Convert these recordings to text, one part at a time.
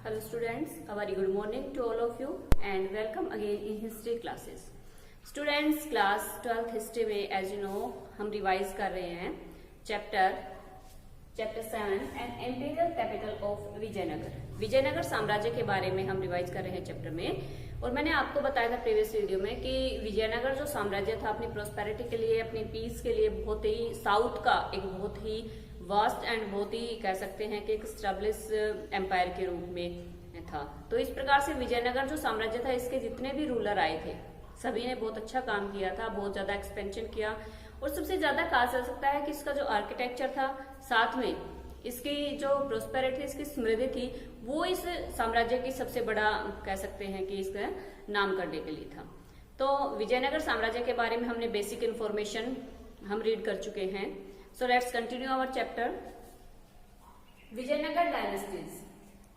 Hello students, a very good morning to all of you and welcome again in history classes. Students, class 12th history में as you know हम revise कर रहे हैं chapter 7 and imperial capital of Vijayanagar. Vijayanagar साम्राज्य के बारे में हम रिवाइज कर रहे हैं चैप्टर में। और मैंने आपको बताया था प्रीवियस वीडियो में कि विजयनगर जो साम्राज्य था अपनी प्रोस्पेरिटी के लिए, अपनी पीस के लिए बहुत ही साउथ का एक बहुत ही वास्ट एंड बहुत ही कह सकते हैं कि एक स्टेब्लिश एम्पायर के रूप में था। तो इस प्रकार से विजयनगर जो साम्राज्य था इसके जितने भी रूलर आए थे सभी ने बहुत अच्छा काम किया था, बहुत ज्यादा एक्सपेंशन किया। और सबसे ज्यादा कहा जा सकता है कि इसका जो आर्किटेक्चर था, साथ में इसकी जो प्रोस्पेरिटी, इसकी समृद्धि थी, वो इस साम्राज्य की सबसे बड़ा कह सकते हैं कि इसका नाम करने के लिए था। तो विजयनगर साम्राज्य के बारे में हमने बेसिक इंफॉर्मेशन हम रीड कर चुके हैं। So let's continue our chapter Vijayanagar dynasties.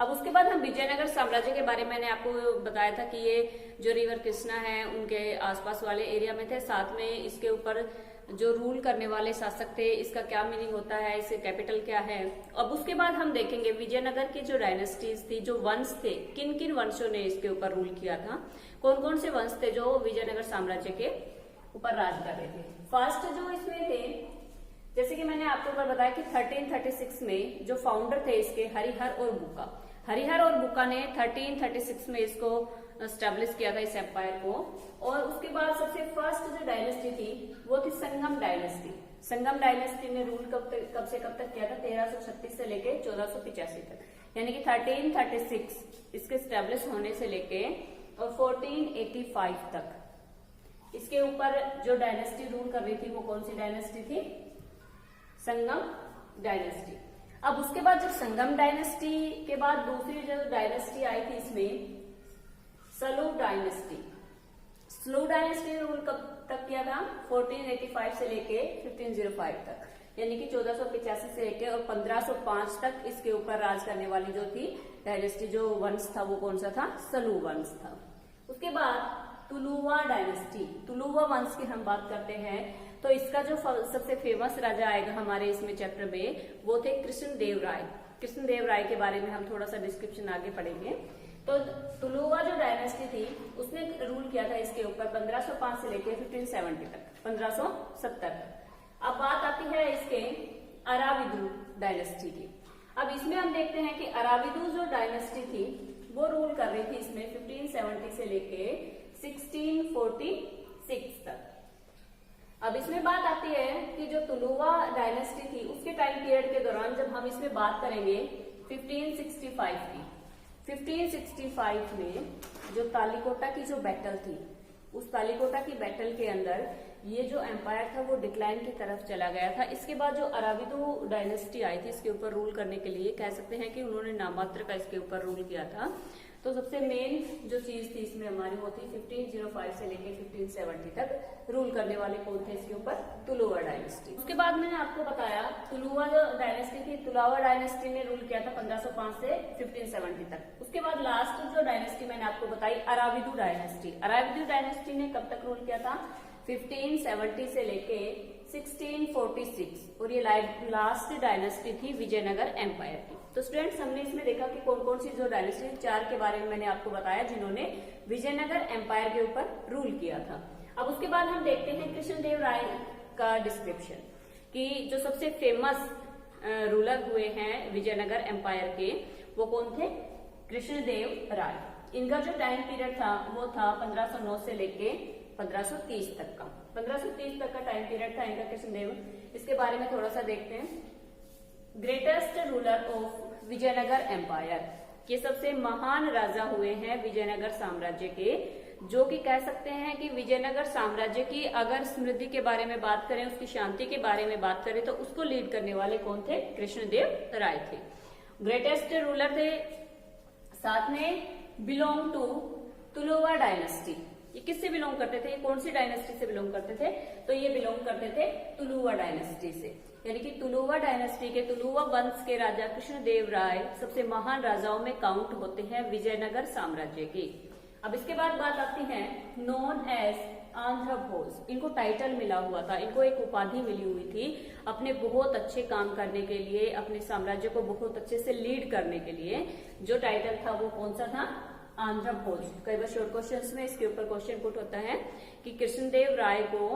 अब उसके बाद हम विजयनगर साम्राज्य के बारे में मैंने आपको बताया था कि ये जो रिवर कृष्णा है उनके आसपास वाले एरिया में थे, साथ में इसके ऊपर जो रूल करने वाले शासक थे, इसका क्या मीनिंग होता है, इसके कैपिटल क्या है। अब उसके बाद हम देखेंगे विजयनगर की जो डायनेस्टीज थी, जो वंश थे, किन किन वंशों ने इसके ऊपर रूल किया था, कौन कौन से वंश थे जो विजयनगर साम्राज्य के ऊपर राज कर रहे थे। फर्स्ट जो इसमें थे, जैसे कि मैंने आपको ऊपर बताया कि 1336 में जो फाउंडर थे इसके हरिहर और बुक्का ने 1336 में इसको स्टैब्लिश किया था इस एम्पायर को। और उसके बाद सबसे फर्स्ट जो डायनेस्टी थी वो थी संगम डायनेस्टी। संगम डायनेस्टी ने रूल कब से कब तक किया था? 1336 से लेके 1485 तक, यानी कि 1336 इसके स्टैब्लिश होने से लेके और 1485 तक इसके ऊपर जो डायनेस्टी रूल कर रही थी वो कौन सी डायनेस्टी थी? संगम डायनेस्टी। अब उसके बाद जब संगम डायनेस्टी के बाद दूसरी जो डायनेस्टी आई थी इसमें सलू डायनेस्टी। स्लो डायनेस्टी ने रूल कब तक किया था? 1485 से लेके 1505 तक, यानी कि 1485 से लेके और 1505 तक इसके ऊपर राज करने वाली जो थी डायनेस्टी, जो वंश था वो कौन सा था? सलू वंश था। उसके बाद तुलुवा डायनेस्टी, तुलुवा वंश की हम बात करते हैं तो इसका जो सबसे फेमस राजा आएगा हमारे इसमें चैप्टर में वो थे कृष्णदेव राय। कृष्णदेव राय के बारे में हम थोड़ा सा डिस्क्रिप्शन आगे पढ़ेंगे। तो तुलुवा जो डायनेस्टी थी उसने रूल किया था इसके ऊपर 1505 से लेकर 1570 तक, 1570 तक। अब बात आती है इसके अराविदु डायनेस्टी की। अब इसमें हम देखते हैं कि अराविदु जो डायनेस्टी थी वो रूल कर रही थी इसमें 1570 से लेके 1646 तक। अब इसमें बात आती है कि जो तुलुवा डायनेस्टी थी उसके टाइम पीरियड के दौरान जब हम इसमें बात करेंगे 1565 की, 1565 में जो तालिकोटा की जो बैटल थी, उस तालिकोटा की बैटल के अंदर ये जो एम्पायर था वो डिक्लाइन की तरफ चला गया था। इसके बाद जो अराविदु डायनेस्टी आई थी इसके ऊपर रूल करने के लिए, कह सकते हैं कि उन्होंने नाममात्र का इसके ऊपर रूल किया था। तो सबसे मेन जो चीज थी इसमें हमारी वो थी 1505 से लेके 1570 तक रूल करने वाले कौन थे इसके ऊपर? तुलुवा डायनेस्टी। उसके बाद मैंने आपको बताया तुलुवा जो डायनेस्टी थी, तुलुवा डायनेस्टी ने रूल किया था 1505 से 1570 तक। उसके बाद लास्ट जो डायनेस्टी मैंने आपको बताई अराविदु डायनेस्टी। अराविदु डायनेस्टी ने कब तक रूल किया था? 1570 से लेके 1646, और ये लास्ट डायनेस्टी थी विजयनगर एम्पायर की। तो स्टूडेंट्स हमने इसमें देखा कि कौन कौन सी जो डायनेस्टी, 4 के बारे में मैंने आपको बताया जिन्होंने विजयनगर एम्पायर के ऊपर रूल किया था। अब उसके बाद हम देखते हैं कृष्णदेव राय का डिस्क्रिप्शन कि जो सबसे फेमस रूलर हुए हैं विजयनगर एम्पायर के वो कौन थे? कृष्णदेव राय। इनका जो टाइम पीरियड था वो था 1509 से लेके 1530 तक का, 1530 तक का टाइम पीरियड था इनका कृष्णदेव। इसके बारे में थोड़ा सा देखते हैं। Greatest ruler of Vijayanagar empire, ये सबसे महान राजा हुए हैं विजयनगर साम्राज्य के, जो कि कह सकते हैं कि विजयनगर साम्राज्य की अगर समृद्धि के बारे में बात करें, उसकी शांति के बारे में बात करें तो उसको लीड करने वाले कौन थे? कृष्णदेव राय थे। ग्रेटेस्ट रूलर थे, साथ में बिलोंग टू तुलुवा डायनेस्टी। ये किससे बिलोंग करते थे? कौन सी डायनेस्टी से बिलोंग करते थे? तो ये बिलोंग करते थे तुलुवा डायनेस्टी से, यानी कि तुलुवा डायनेस्टी के, तुलुवा वंश के राजा कृष्णदेव राय सबसे महान राजाओं में काउंट होते हैं विजयनगर साम्राज्य के। अब इसके बाद बात आती है नॉन एज आंध्र भोज। इनको टाइटल मिला हुआ था, इनको एक उपाधि मिली हुई थी अपने बहुत अच्छे काम करने के लिए, अपने साम्राज्य को बहुत अच्छे से लीड करने के लिए। जो टाइटल था वो कौन सा था? आंध्र भोज। कई बार शॉर्ट क्वेश्चंस में इसके ऊपर क्वेश्चन पुट होता है कि कृष्णदेव राय को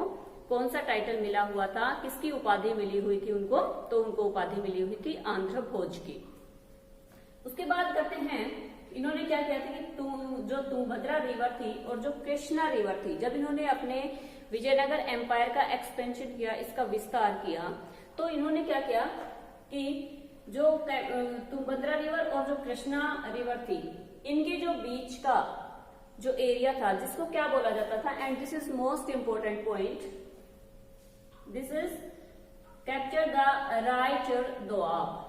कौन सा टाइटल मिला हुआ था, किसकी उपाधि मिली हुई थी उनको? तो उनको उपाधि मिली हुई थी आंध्र भोज की। उसके बाद करते हैं, इन्होंने क्या किया था कि जो तुंगभद्रा रिवर थी और जो कृष्णा रिवर थी, जब इन्होंने अपने विजयनगर एम्पायर का एक्सपेंशन किया, इसका विस्तार किया, तो इन्होंने क्या किया कि जो तुंगभद्रा रिवर और जो कृष्णा रिवर थी, इनके जो बीच का जो एरिया था, जिसको क्या बोला जाता था, and this is most important point, this is capture the Raichur Doab.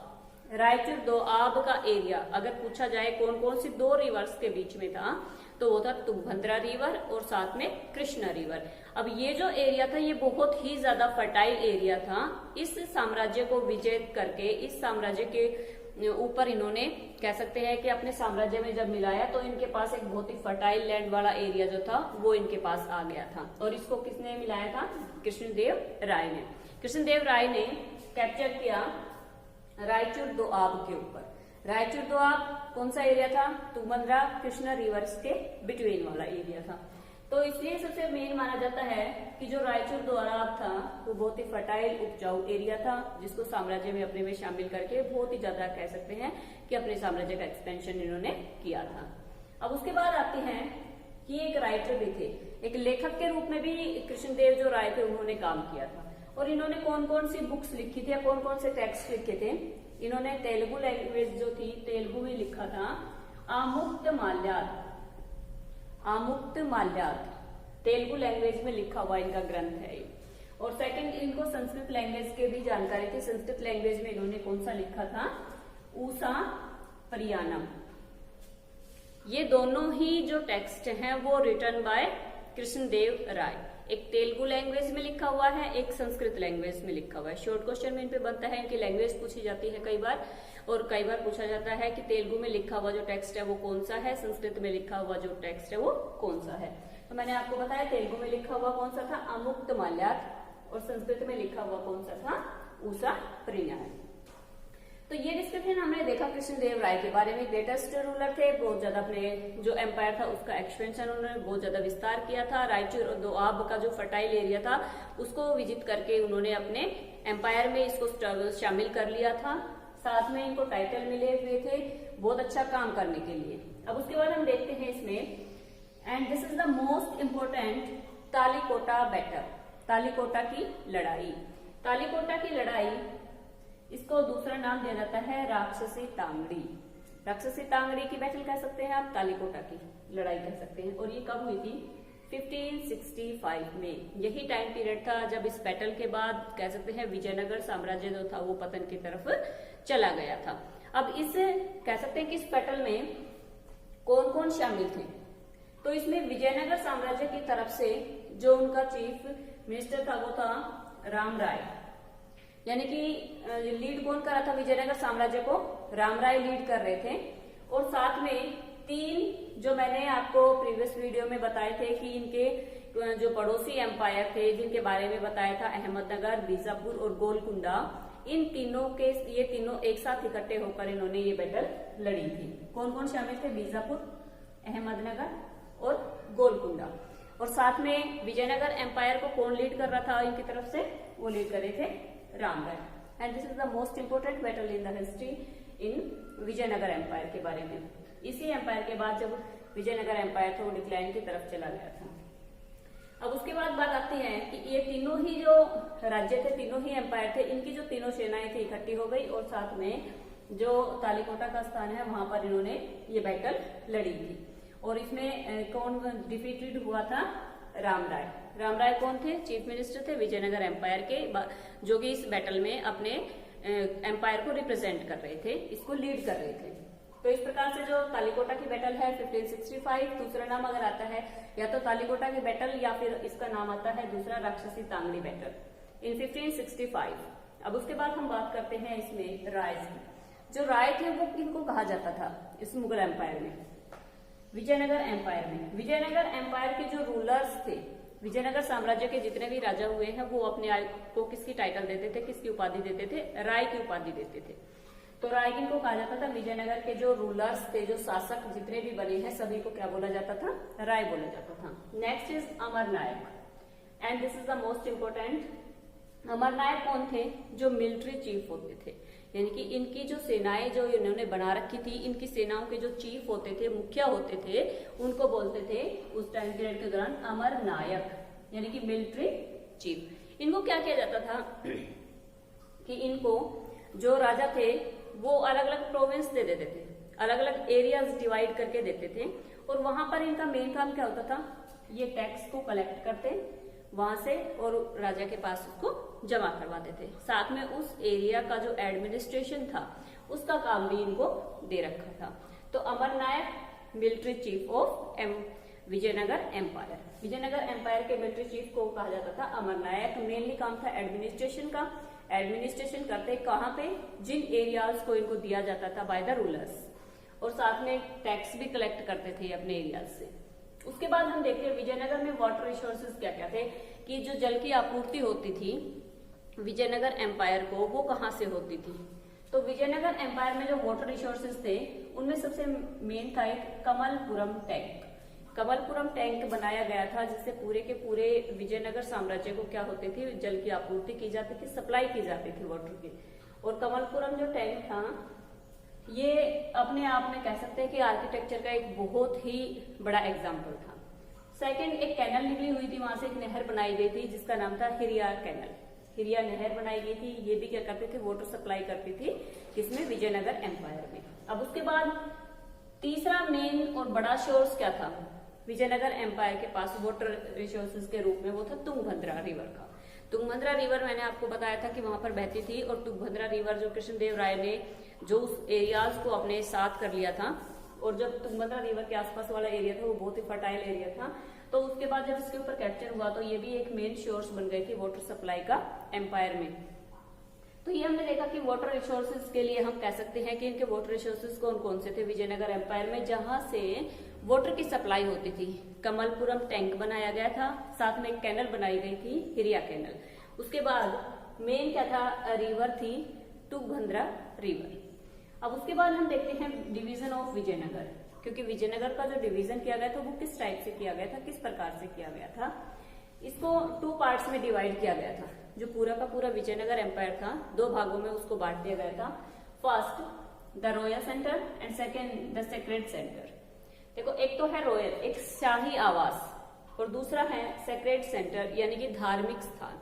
Raichur Doab का एरिया अगर पूछा जाए कौन कौन सी दो रिवर्स के बीच में था, तो वो था तुंगभद्रा रिवर और साथ में कृष्णा रिवर। अब ये जो एरिया था ये बहुत ही ज्यादा फर्टाइल एरिया था। इस साम्राज्य को विजय करके, इस साम्राज्य के ऊपर इन्होंने कह सकते हैं कि अपने साम्राज्य में जब मिलाया, तो इनके पास एक बहुत ही फर्टाइल लैंड वाला एरिया जो था वो इनके पास आ गया था। और इसको किसने मिलाया था? कृष्णदेव राय ने। कृष्णदेव राय ने कैप्चर किया रायचूर दोआब के ऊपर। रायचूर दोआब कौन सा एरिया था? तुंगभद्रा कृष्णा रिवर्स के बिटवीन वाला एरिया था। तो इसलिए सबसे मेन माना जाता है कि जो रायचूर दोआब था वो बहुत ही फर्टाइल उपजाऊ एरिया था, जिसको साम्राज्य में अपने में शामिल करके बहुत ही ज्यादा कह सकते हैं कि अपने साम्राज्य का एक्सपेंशन इन्होंने किया था। अब उसके बाद आते हैं कि एक राइटर भी थे, एक लेखक के रूप में भी कृष्णदेव जो राय थे उन्होंने काम किया था। और इन्होंने कौन कौन सी बुक्स लिखी थी, कौन कौन से टेक्स्ट लिखे थे? इन्होंने तेलुगु लैंग्वेज जो थी, तेलुगु में लिखा था आमुक्त माल्याद। आमुक्त माल्याद तेलुगु लैंग्वेज में लिखा हुआ इनका ग्रंथ है। और सेकंड, इनको संस्कृत लैंग्वेज के भी जानकारी थी। संस्कृत लैंग्वेज में इन्होंने कौन सा लिखा था? ऊषा परियानम। ये दोनों ही जो टेक्स्ट हैं वो रिटन बाय कृष्णदेव राय। एक तेलुगु लैंग्वेज में लिखा हुआ है, एक संस्कृत लैंग्वेज में लिखा हुआ है। शॉर्ट क्वेश्चन में इन पे बनता है, इनकी लैंग्वेज पूछी जाती है कई बार, और कई बार पूछा जाता है कि तेलुगु में लिखा हुआ जो टेक्स्ट है वो कौन सा है, संस्कृत में लिखा हुआ जो टेक्स्ट है वो कौन सा है। तो मैंने आपको बताया तेलुगु में लिखा हुआ कौन सा था? अमुक्त माल्याद, और संस्कृत में लिखा हुआ कौन सा था? ऊषा परियानम। तो ये डिस्क्रिप्शन हमने देखा कृष्णदेव राय के बारे में। ग्रेटेस्ट रूलर थे, बहुत ज्यादा अपने जो एम्पायर था उसका एक्सपेंशन उन्होंने बहुत ज्यादा विस्तार किया था। रायचूर और दोआब का जो फर्टाइल एरिया था उसको विजिट करके उन्होंने अपने एम्पायर में इसको शामिल कर लिया था। साथ में इनको टाइटल मिले हुए थे बहुत अच्छा काम करने के लिए। अब उसके बाद हम देखते हैं इसमें, and this is the most important Talikota battle. Talikota की लड़ाई। तालीकोटा की लड़ाई, इसको दूसरा नाम दिया जाता है राक्षसी तांगड़ी। राक्षसी तांगड़ी की बैटल कह सकते हैं आप, तालीकोटा की लड़ाई कह सकते हैं। और ये कब हुई थी? 1565 में। यही टाइम पीरियड था जब इस बैटल के बाद कह सकते हैं विजयनगर साम्राज्य जो था वो पतन की तरफ चला गया था। अब इस कह सकते हैं कि इस बैटल में कौन कौन शामिल थे? तो इसमें विजयनगर साम्राज्य की तरफ से जो उनका चीफ मिनिस्टर था वो था राम राय, यानी कि लीड कौन कर रहा था विजयनगर साम्राज्य को? राम राय लीड कर रहे थे। और साथ में तीन जो मैंने आपको प्रीवियस वीडियो में बताए थे कि इनके जो पड़ोसी एम्पायर थे जिनके बारे में बताया था, अहमदनगर, बीजापुर और गोलकुंडा, इन तीनों के ये तीनों एक साथ इकट्ठे होकर इन्होंने ये बैटल लड़ी थी। कौन कौन शामिल थे? बीजापुर, अहमदनगर और गोलकुंडा। और साथ में विजयनगर एम्पायर को कौन लीड कर रहा था इनकी तरफ से? वो लीड कर रहे थे Ram Rai. And this is the most important battle in the history in Vijayanagar empire के बारे में। इसी एम्पायर के बाद जब विजयनगर एम्पायर था वो डिक्लाइन की तरफ चला गया था। अब उसके बाद बात आती है कि ये तीनों ही जो राज्य थे, तीनों ही एम्पायर थे, इनकी जो तीनों सेनाएं थी इकट्ठी हो गई और साथ में जो तालीकोटा का स्थान है वहां पर इन्होंने ये बैटल लड़ी थी। और इसमें कौन डिफीटेड हुआ था? राम राय। राम राय कौन थे? चीफ मिनिस्टर थे विजयनगर एम्पायर के, जो कि इस बैटल में अपने एम्पायर को रिप्रेजेंट कर रहे थे, इसको लीड कर रहे थे। तो इस प्रकार से जो तालीकोटा की बैटल है 1565, दूसरा नाम अगर आता है या तो तालीकोटा की बैटल या फिर इसका नाम आता है दूसरा राक्षसी तांगड़ी बैटल इन 1565। अब उसके बाद हम बात करते हैं इसमें राय की। जो राय थे वो किनको कहा जाता था इस मुगल एम्पायर में? विजयनगर एम्पायर में। विजयनगर एम्पायर के जो रूलर्स थे विजयनगर साम्राज्य के जितने भी राजा हुए हैं वो अपने आप को किसकी टाइटल देते थे, किसकी उपाधि देते थे, राय की उपाधि देते थे। तो राय किनको कहा जाता था, विजयनगर के जो रूलर्स थे, जो शासक जितने भी बने हैं सभी को क्या बोला जाता था, राय बोला जाता था। Next is Amarnayak and this is the most important. Amarnayak कौन थे, जो मिलिट्री चीफ होते थे, यानी कि इनकी जो सेनाएं जो इन्होंने बना रखी थी, इनकी सेनाओं के जो चीफ होते थे, मुखिया होते थे, उनको बोलते थे उस टाइम पीरियड के दौरान अमरनायक, यानी कि मिलिट्री चीफ। इनको क्या किया जाता था कि इनको जो राजा थे वो अलग अलग प्रोविंस दे देते थे, अलग अलग एरियाज डिवाइड करके देते थे, और वहां पर इनका मेन काम क्या होता था, ये टैक्स को कलेक्ट करते वहां से और राजा के पास उसको जमा करवाते थे। साथ में उस एरिया का जो एडमिनिस्ट्रेशन था उसका काम भी इनको दे रखा था। तो Amarnayak military chief of Vijayanagar empire, Vijayanagar empire के मिलिट्री चीफ को कहा जाता था अमरनायक। मेनली काम था एडमिनिस्ट्रेशन का, एडमिनिस्ट्रेशन करते कहाँ पे, जिन एरियाज को इनको दिया जाता था बाय द रूलर्स, और साथ में टैक्स भी कलेक्ट करते थे अपने एरियाज से। उसके बाद हम देखते हैं विजयनगर में वाटर रिसोर्सेज क्या क्या थे, कि जो जल की आपूर्ति होती थी विजयनगर एम्पायर को, वो कहाँ से होती थी। तो विजयनगर एम्पायर में जो वाटर रिसोर्सेज थे उनमें सबसे मेन था एक कमलपुरम टैंक। कमलपुरम टैंक बनाया गया था जिससे पूरे के पूरे विजयनगर साम्राज्य को क्या होती थी, जल की आपूर्ति की जाती थी, सप्लाई की जाती थी वाटर की। और कमलपुरम जो टैंक था ये अपने आप में कह सकते हैं कि आर्किटेक्चर का एक बहुत ही बड़ा एग्जाम्पल था। सेकंड, एक कैनल निकली हुई थी, वहां से एक नहर बनाई गई थी जिसका नाम था हिरिया कैनल, हिरिया नहर बनाई गई थी। ये भी क्या करते थे, वाटर सप्लाई करती थी किसमें, विजयनगर एम्पायर में। अब उसके बाद तीसरा मेन और बड़ा सोर्स क्या था विजयनगर एम्पायर के पास वाटर रिसोर्सेज के रूप में, वो था तुंगभद्रा रिवर का। तुंगभद्रा रिवर मैंने आपको बताया था कि वहां पर बहती थी, और तुंगभद्रा रिवर जो कृष्णदेव राय ने जो उस एरियाज को अपने साथ कर लिया था, और जब तुंगभद्रा रिवर के आसपास वाला एरिया था वो बहुत ही फर्टाइल एरिया था, तो उसके बाद जब इसके ऊपर कैप्चर हुआ तो ये भी एक मेन सोर्स बन गई थी वाटर सप्लाई का एम्पायर में। तो ये हमने देखा कि वाटर रिसोर्सेज के लिए हम कह सकते हैं कि इनके वाटर रिसोर्सेज कौन कौन से थे विजयनगर एम्पायर में, जहां से वाटर की सप्लाई होती थी। कमलपुरम टैंक बनाया गया था, साथ में एक कैनल बनाई गई थी हिरिया कैनल। उसके बाद मेन क्या था, रिवर थी तुंगभद्रा रिवर। अब उसके बाद हम देखते हैं डिवीजन ऑफ विजयनगर, क्योंकि विजयनगर का जो डिवीजन किया गया था वो किस टाइप से किया गया था, किस प्रकार से किया गया था। इसको 2 पार्ट्स में डिवाइड किया गया था। जो पूरा का पूरा विजयनगर एम्पायर था 2 भागों में उसको बांट दिया गया था। First the royal centre and second the sacred centre. देखो, एक तो है रॉयल, एक शाही आवास, और दूसरा है सेक्रेड सेंटर यानी कि धार्मिक स्थान,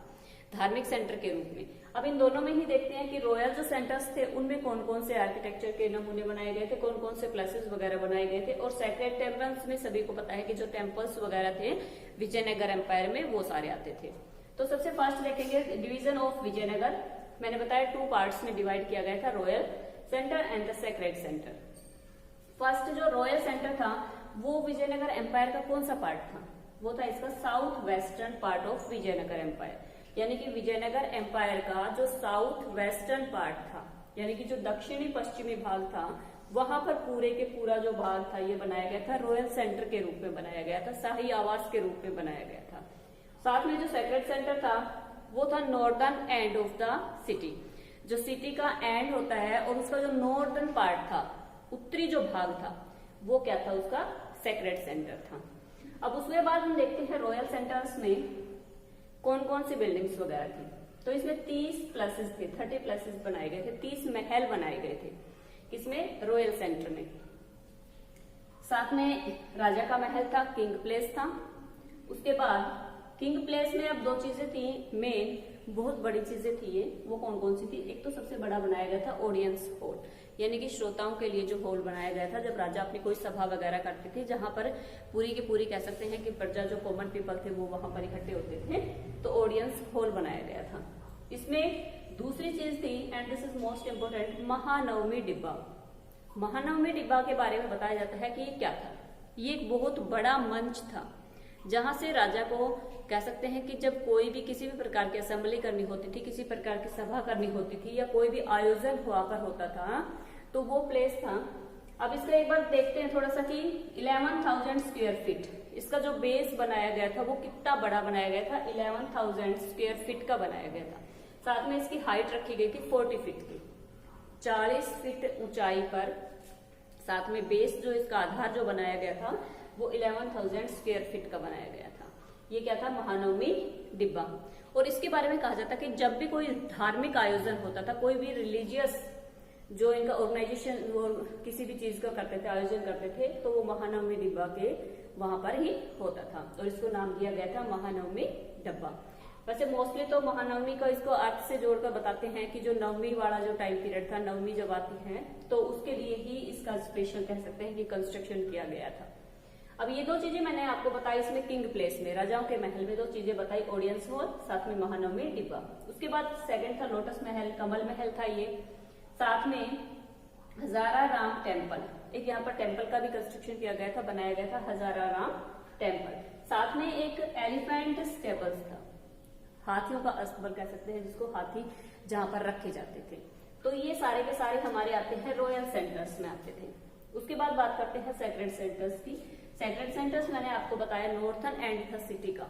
धार्मिक सेंटर के रूप में। अब इन दोनों में ही देखते हैं कि रॉयल जो सेंटर्स थे उनमें कौन कौन से आर्किटेक्चर के नमूने बनाए गए थे, कौन कौन से प्लेसेस वगैरह बनाए गए थे, और सेक्रेड टेम्पल्स में सभी को पता है कि जो टेम्पल्स वगैरह थे विजयनगर एम्पायर में वो सारे आते थे। तो सबसे फर्स्ट देखेंगे डिवीजन ऑफ विजयनगर। मैंने बताया 2 पार्ट्स में डिवाइड किया गया था, royal centre and the sacred centre. First जो रॉयल सेंटर था वो विजयनगर एम्पायर का कौन सा पार्ट था, वो था इसका south western part of Vijayanagar empire, यानी कि विजयनगर एम्पायर का जो साउथ वेस्टर्न पार्ट था, यानी कि जो दक्षिणी पश्चिमी भाग था, वहां पर पूरे के पूरा जो भाग था ये बनाया गया था रॉयल सेंटर के रूप में बनाया गया था, शाही आवास के रूप में बनाया गया था। साथ में जो सेक्रेड सेंटर था वो था northern end of the city, जो सिटी का एंड होता है और उसका जो नॉर्दर्न पार्ट था, उत्तरी जो भाग था, वो क्या था, उसका सेक्रेड सेंटर था। अब उसके बाद हम देखते हैं रॉयल सेंटर्स में कौन कौन सी बिल्डिंग्स वगैरह थी। तो इसमें 30 प्लेसेस थे, 30 प्लेसेस बनाए गए थे, 30 महल बनाए गए थे, किसमें, रॉयल सेंटर में। साथ में राजा का महल था, किंग प्लेस था। उसके बाद किंग प्लेस में अब 2 चीजें थी मेन, बहुत बड़ी चीजें थी ये, वो कौन कौन सी थी। एक तो सबसे बड़ा बनाया गया था ऑडियंस हॉल, यानी कि श्रोताओं के लिए जो हॉल बनाया गया था जब राजा अपनी कोई सभा वगैरह करते थे, जहां पर पूरी की पूरी कह सकते हैं कि प्रजा जो कॉमन पीपल थे वो वहां पर इकट्ठे होते थे, तो ऑडियंस हॉल बनाया गया था। इसमें दूसरी चीज थी and this is most important, Mahanavami डिब्बा। महानवमी डिब्बा के बारे में बताया जाता है कि ये क्या था। ये एक बहुत बड़ा मंच था जहां से राजा को कह सकते हैं कि जब कोई भी किसी भी प्रकार की असेंबली करनी होती थी, किसी प्रकार की सभा करनी होती थी, या कोई भी आयोजन हुआ कर होता था, तो वो प्लेस था। अब इसका एक बार देखते हैं थोड़ा सा कि 11,000 स्क्वायर फीट, इसका जो बेस बनाया गया था वो कितना बड़ा बनाया गया था, 11,000 स्क्वायर फीट का बनाया गया था। साथ में इसकी हाइट रखी गई थी 40 फीट की, 40 फीट ऊंचाई पर। साथ में बेस जो इसका आधार जो बनाया गया था वो 11,000 स्क्वायर फीट का बनाया गया था। ये क्या था, महानवमी डिब्बा। और इसके बारे में कहा जाता है कि जब भी कोई धार्मिक आयोजन होता था, कोई भी रिलीजियस जो इनका ऑर्गेनाइजेशन वो किसी भी चीज का करते थे, आयोजन करते थे, तो वो महानवमी डिब्बा के वहां पर ही होता था और इसको नाम दिया गया था महानवमी डिब्बा। वैसे मोस्टली तो महानवमी का इसको अर्थ से जोड़कर बताते हैं कि जो नवमी वाला जो टाइम पीरियड था, नवमी जब आती है तो उसके लिए ही इसका स्पेशल कह सकते हैं कि कंस्ट्रक्शन किया गया था। अब ये दो चीजें मैंने आपको बताई इसमें किंग प्लेस में, राजाओं के महल में दो चीजें बताई, ऑडियंस हॉल, साथ में महानवमी डिब्बा। उसके बाद सेकंड था लोटस महल, कमल महल था ये। साथ में हजारा राम टेम्पल, एक यहाँ पर टेम्पल का भी कंस्ट्रक्शन किया गया था, बनाया गया था हजारा राम टेम्पल। साथ में एक एलिफेंट स्टेबल्स था, हाथियों का अस्तबल कह सकते हैं जिसको हाथी जहां पर रखे जाते थे। तो ये सारे के सारे हमारे आते हैं रॉयल सेंटर्स में आते थे। उसके बाद बात करते हैं सेक्रेड सेंटर्स की। सेक्रेड सेंटर्स मैंने आपको बताया नॉर्थन एंड था सिटी का,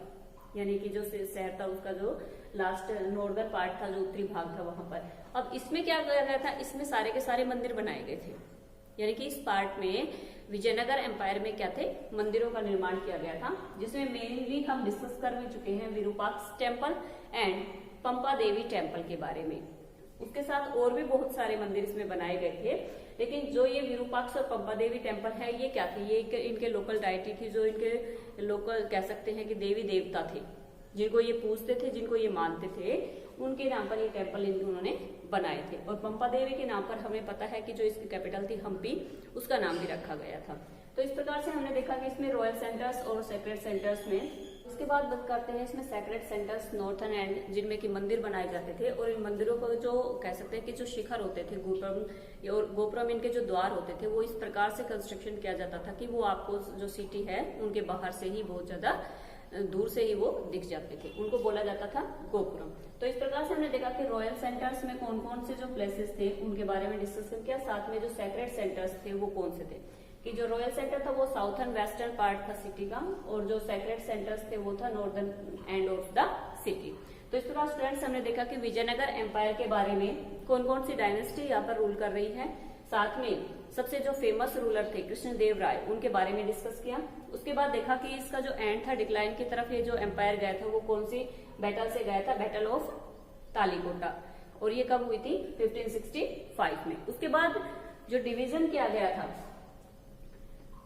यानी कि जो शहर था उसका जो लास्ट नॉर्दर्न पार्ट था, जो उत्तरी भाग था वहां पर। अब इसमें क्या किया गया था, इसमें सारे के सारे मंदिर बनाए गए थे, यानी कि इस पार्ट में विजयनगर एम्पायर में क्या थे, मंदिरों का निर्माण किया गया था, जिसमें मेनली हम डिस्कस कर भी चुके हैं Virupaksha temple and Pampa Devi temple के बारे में। उसके साथ और भी बहुत सारे मंदिर इसमें बनाए गए थे, लेकिन जो ये विरूपाक्ष और पंपा देवी टेम्पल है ये क्या थे, ये इनके लोकल डायटी थी, जो इनके लोकल कह सकते हैं कि देवी देवता थे, जिनको ये पूजते थे, जिनको ये मानते थे, उनके नाम पर ये टेम्पल उन्होंने बनाए थे। और पंपा देवी के नाम पर हमें पता है कि जो इसकी कैपिटल थी हम्पी, उसका नाम भी रखा गया था। तो इस प्रकार से हमने देखा कि इसमें रॉयल सेंटर्स और सेक्रेड सेंटर्स में। उसके बाद बात करते हैं इसमें सेक्रेड सेंटर्स नॉर्थन एंड, जिनमें कि मंदिर बनाए जाते थे, और इन मंदिरों को जो कह सकते हैं कि जो शिखर होते थे, गोपुरम और गोपुरम, इनके जो द्वार होते थे वो इस प्रकार से कंस्ट्रक्शन किया जाता था कि वो आपको जो सिटी है उनके बाहर से ही बहुत ज्यादा दूर से ही वो दिख जाते थे, उनको बोला जाता था गोपुरम। तो इस प्रकार से हमने देखा कि रॉयल सेंटर्स में कौन कौन से जो प्लेसेस थे उनके बारे में डिस्कस किया। साथ में जो सेक्रेड सेंटर्स थे वो कौन से थे, कि जो रॉयल सेंटर था वो साउथर्न वेस्टर्न पार्ट था सिटी का, और जो सेक्रेड सेंटर्स थे वो था northern end of the city. तो इस प्रकार स्टूडेंट्स हमने देखा कि विजयनगर एम्पायर के बारे में कौन कौन सी डायनेस्टी यहाँ पर रूल कर रही है। साथ में सबसे जो फेमस रूलर थे कृष्णदेव राय, उनके बारे में डिस्कस किया। उसके बाद देखा कि इसका जो एंड था डिक्लाइन की तरफ, ये जो एम्पायर गया था वो कौन सी बैटल से गया था, बैटल ऑफ तालीकोटा, और ये कब हुई थी, 1565 में। उसके बाद जो डिवीजन किया गया था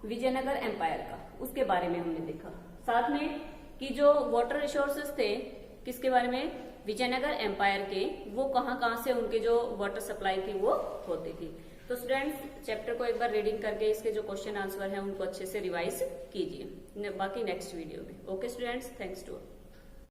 विजयनगर एम्पायर का, उसके बारे में हमने देखा। साथ में कि जो वाटर रिसोर्सेस थे किसके बारे में, विजयनगर एम्पायर के, वो कहाँ से उनके जो वाटर सप्लाई थी वो होती थी। तो स्टूडेंट्स चैप्टर को एक बार रीडिंग करके इसके जो क्वेश्चन आंसर है उनको अच्छे से रिवाइज कीजिए, बाकी नेक्स्ट वीडियो में। Okay students, thanks to all.